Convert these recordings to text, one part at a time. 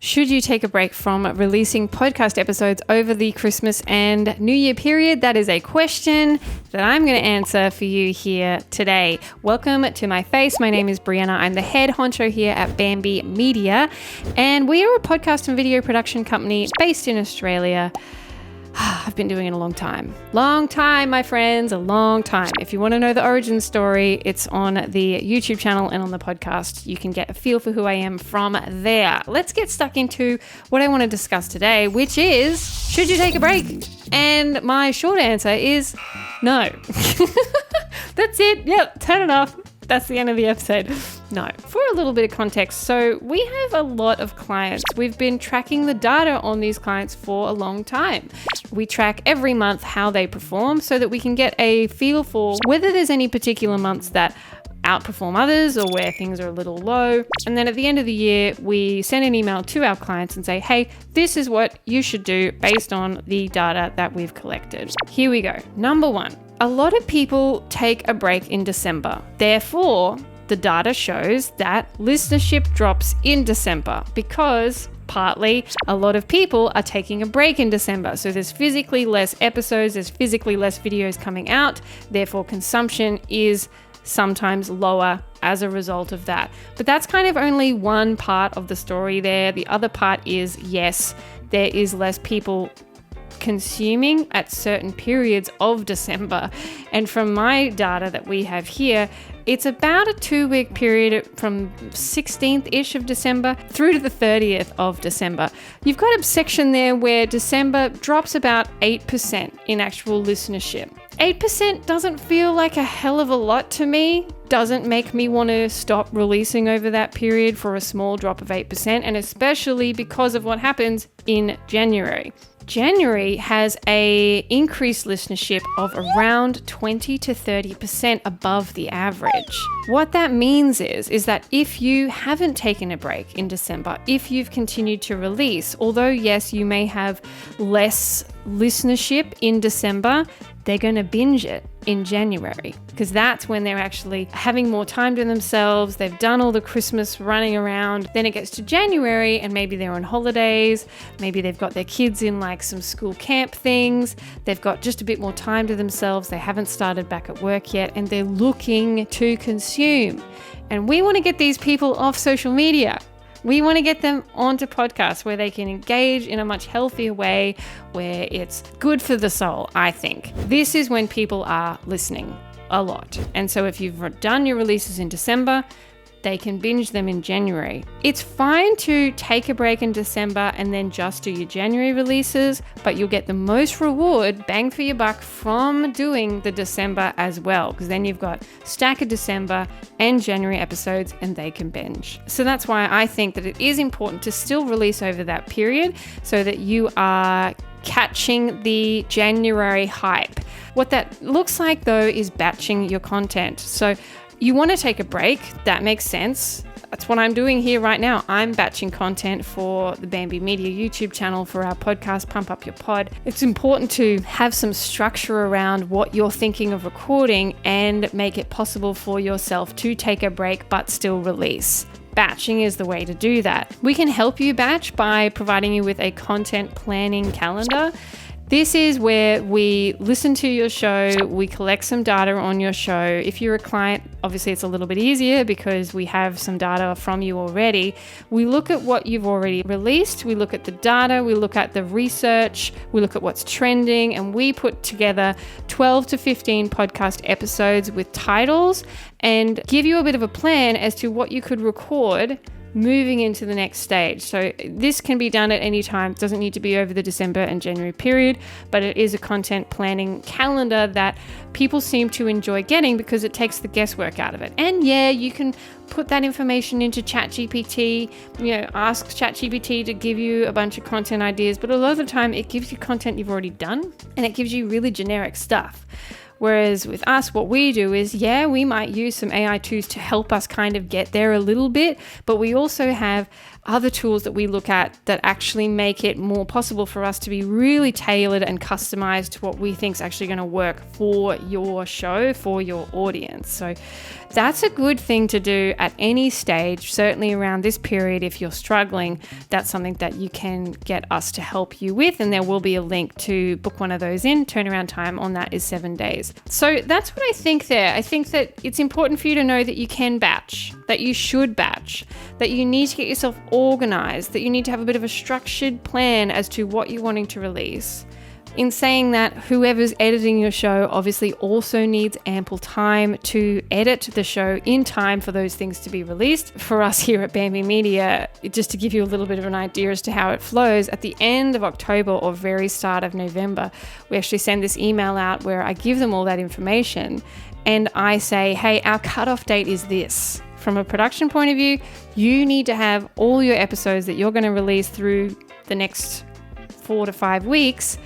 Should you take a break from releasing podcast episodes over the Christmas and New Year period? That is a question that I'm going to answer for you here today. Welcome to my face. My name is Brianna. I'm the head honcho here at Bamby Media, and we are a podcast and video production company based in Australia. I've been doing it a long time. Long time, my friends, a long time. If you want to know the origin story, it's on the YouTube channel and on the podcast. You can get a feel for who I am from there. Let's get stuck into what I want to discuss today, which is, should you take a break? And my short answer is no. That's it. Yep, turn it off. That's the end of the episode. No. For a little bit of context, so we have a lot of clients. We've been tracking the data on these clients for a long time. We track every month how they perform so that we can get a feel for whether there's any particular months that outperform others or where things are a little low. And then at the end of the year, we send an email to our clients and say, hey, this is what you should do based on the data that we've collected. Here we go. Number one, a lot of people take a break in December. Therefore, the data shows that listenership drops in December because partly a lot of people are taking a break in December. So there's physically less episodes, there's physically less videos coming out. Therefore, consumption is sometimes lower as a result of that. But that's kind of only one part of the story there. The other part is, yes, there is less people consuming at certain periods of December. And from my data that we have here, it's about a 2-week period from 16th-ish of December through to the 30th of December. You've got a section there where December drops about 8% in actual listenership. 8% doesn't feel like a hell of a lot to me. Doesn't make me want to stop releasing over that period for a small drop of 8%, and especially because of what happens in January. January has a increased listenership of around 20 to 30% above the average. What that means is that if you haven't taken a break in December, if you've continued to release, although yes, you may have less listenership in December, they're going to binge it in January because that's when they're actually having more time to themselves. They've done all the Christmas running around. Then it gets to January and maybe they're on holidays. Maybe they've got their kids in like some school camp things. They've got just a bit more time to themselves. They haven't started back at work yet and they're looking to consume. And we want to get these people off social media. We want to get them onto podcasts where they can engage in a much healthier way, where it's good for the soul, I think. This is when people are listening a lot. And so if you've done your releases in December, they can binge them in January. It's fine to take a break in December and then just do your January releases, but you'll get the most reward, bang for your buck, from doing the December as well, because then you've got stack of December and January episodes and they can binge. So that's why I think that it is important to still release over that period so that you are catching the January hype. What that looks like though is batching your content. So you want to take a break, that makes sense. That's what I'm doing here right now. I'm batching content for the Bamby Media YouTube channel for our podcast, Pump Up Your Pod. It's important to have some structure around what you're thinking of recording and make it possible for yourself to take a break but still release. Batching is the way to do that. We can help you batch by providing you with a content planning calendar. This is where we listen to your show, we collect some data on your show. If you're a client, obviously it's a little bit easier because we have some data from you already. We look at what you've already released, we look at the data, we look at the research, we look at what's trending, and we put together 12 to 15 podcast episodes with titles and give you a bit of a plan as to what you could record moving into the next stage. So this can be done at any time. It doesn't need to be over the December and January period, but it is a content planning calendar that people seem to enjoy getting because it takes the guesswork out of it. And yeah, you can put that information into ChatGPT, ask ChatGPT to give you a bunch of content ideas, but a lot of the time it gives you content you've already done and it gives you really generic stuff. Whereas with us, what we do is, we might use some AI tools to help us kind of get there a little bit, but we also have other tools that we look at that actually make it more possible for us to be really tailored and customized to what we think is actually going to work for your show, for your audience. So that's a good thing to do at any stage, certainly around this period. If you're struggling, that's something that you can get us to help you with, and there will be a link to book one of those in. Turnaround time on that is 7 days. So that's what I think there. I think that it's important for you to know that you can batch, that you should batch, that you need to get yourself organized, that you need to have a bit of a structured plan as to what you're wanting to release. In saying that, whoever's editing your show obviously also needs ample time to edit the show in time for those things to be released. For us here at Bamby Media, just to give you a little bit of an idea as to how it flows, at the end of October or very start of November, we actually send this email out where I give them all that information and I say, hey, our cutoff date is this. From a production point of view, you need to have all your episodes that you're going to release through the next 4 to 5 weeks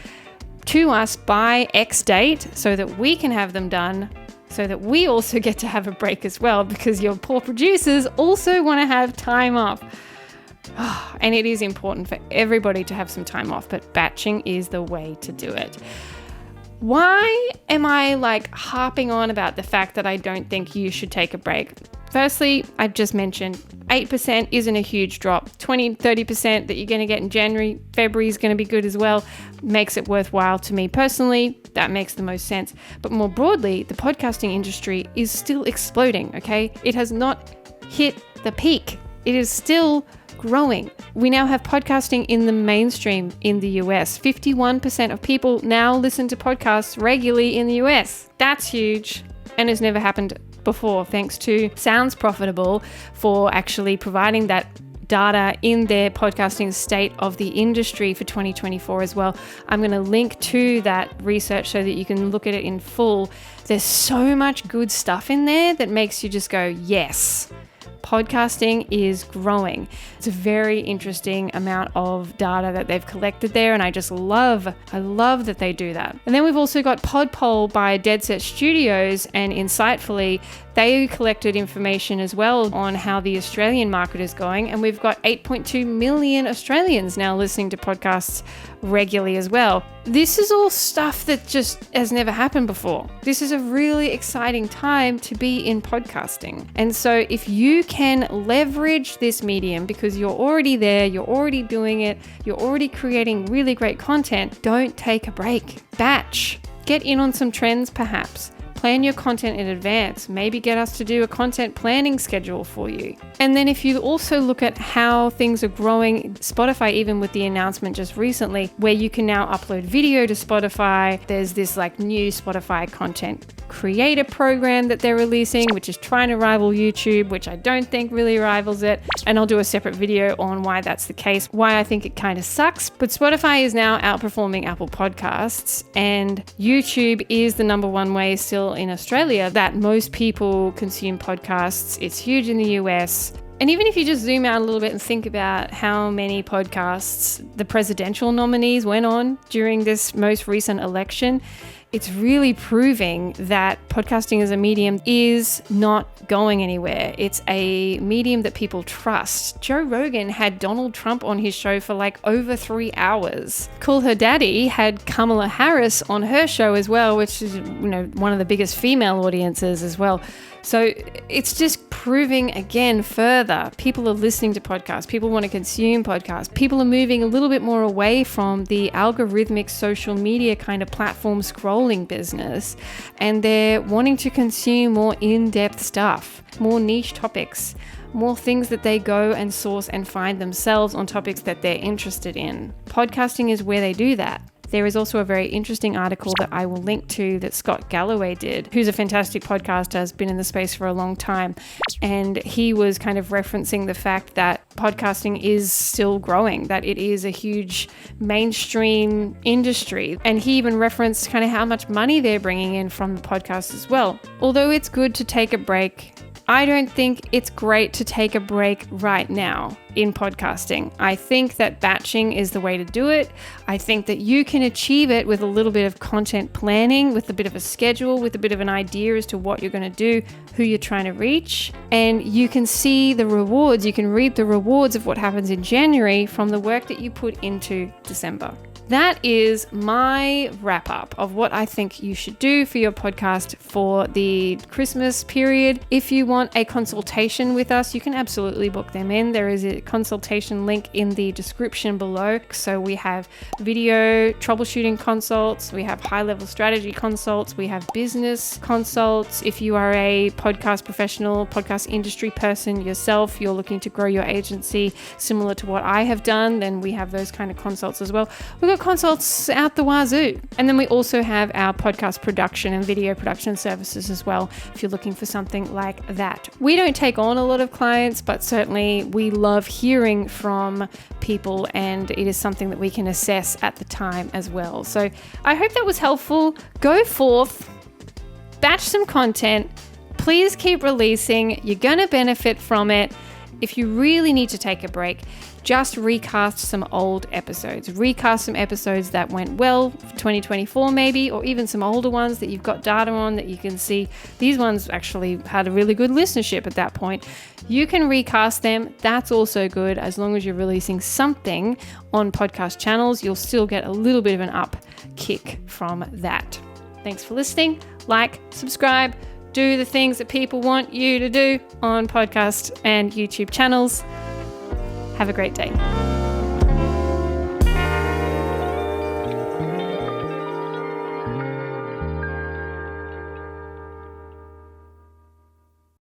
to us by X date so that we can have them done, so that we also get to have a break as well, because your poor producers also want to have time off. And it is important for everybody to have some time off, but batching is the way to do it. Why am I harping on about the fact that I don't think you should take a break? Firstly, I've just mentioned 8% isn't a huge drop. 20-30% that you're going to get in January, February is going to be good as well. Makes it worthwhile to me personally. That makes the most sense. But more broadly, the podcasting industry is still exploding, okay? It has not hit the peak. It is still growing. We now have podcasting in the mainstream in the US. 51% of people now listen to podcasts regularly in the US. That's huge and has never happened before, thanks to Sounds Profitable for actually providing that data in their podcasting state of the industry for 2024 as well. I'm going to link to that research so that you can look at it in full. There's so much good stuff in there that makes you just go, yes, podcasting is growing. It's a very interesting amount of data that they've collected there, and I love that they do that. And then we've also got Podpoll by Dead Set Studios, and insightfully, they collected information as well on how the Australian market is going, and we've got 8.2 million Australians now listening to podcasts regularly as well. This is all stuff that just has never happened before. This is a really exciting time to be in podcasting. And so if you can leverage this medium because you're already there, you're already doing it, you're already creating really great content, don't take a break. Batch. Get in on some trends perhaps. Plan your content in advance. Maybe get us to do a content planning schedule for you. And then if you also look at how things are growing, Spotify, even with the announcement just recently, where you can now upload video to Spotify, there's this new Spotify content creator program that they're releasing, which is trying to rival YouTube, which I don't think really rivals it. And I'll do a separate video on why that's the case, why I think it kind of sucks. But Spotify is now outperforming Apple Podcasts, and YouTube is the number one way still in Australia that most people consume podcasts. It's huge in the US. And even if you just zoom out a little bit and think about how many podcasts the presidential nominees went on during this most recent election, it's really proving that podcasting as a medium is not going anywhere. It's a medium that people trust. Joe Rogan had Donald Trump on his show for over 3 hours. Call Her Daddy had Kamala Harris on her show as well, which is one of the biggest female audiences as well. So it's just proving again further, people are listening to podcasts, people want to consume podcasts, people are moving a little bit more away from the algorithmic social media kind of platform scrolling business, and they're wanting to consume more in-depth stuff, more niche topics, more things that they go and source and find themselves on topics that they're interested in. Podcasting is where they do that. There is also a very interesting article that I will link to that Scott Galloway did, who's a fantastic podcaster, has been in the space for a long time. And he was kind of referencing the fact that podcasting is still growing, that it is a huge mainstream industry. And he even referenced kind of how much money they're bringing in from the podcast as well. Although it's good to take a break, I don't think it's great to take a break right now in podcasting. I think that batching is the way to do it. I think that you can achieve it with a little bit of content planning, with a bit of a schedule, with a bit of an idea as to what you're going to do, who you're trying to reach. And you can see the rewards, you can reap the rewards of what happens in January from the work that you put into December. That is my wrap up of what I think you should do for your podcast for the Christmas period. If you want a consultation with us, you can absolutely book them in. There is a consultation link in the description below. So we have video troubleshooting consults, we have high-level strategy consults, we have business consults. If you are a podcast professional, podcast industry person yourself, you're looking to grow your agency similar to what I have done, then we have those kind of consults as well. We've got consults out the wazoo. And then we also have our podcast production and video production services as well, if you're looking for something like that. We don't take on a lot of clients, but certainly we love hearing from people, and it is something that we can assess at the time as well. So I hope that was helpful. Go forth, batch some content. Please keep releasing. You're going to benefit from it. If you really need to take a break, just recast some old episodes. Recast some episodes that went well for 2024 maybe, or even some older ones that you've got data on that you can see these ones actually had a really good listenership at that point. You can recast them. That's also good. As long as you're releasing something on podcast channels, you'll still get a little bit of an up kick from that. Thanks for listening. Like, subscribe, do the things that people want you to do on podcast and YouTube channels. Have a great day.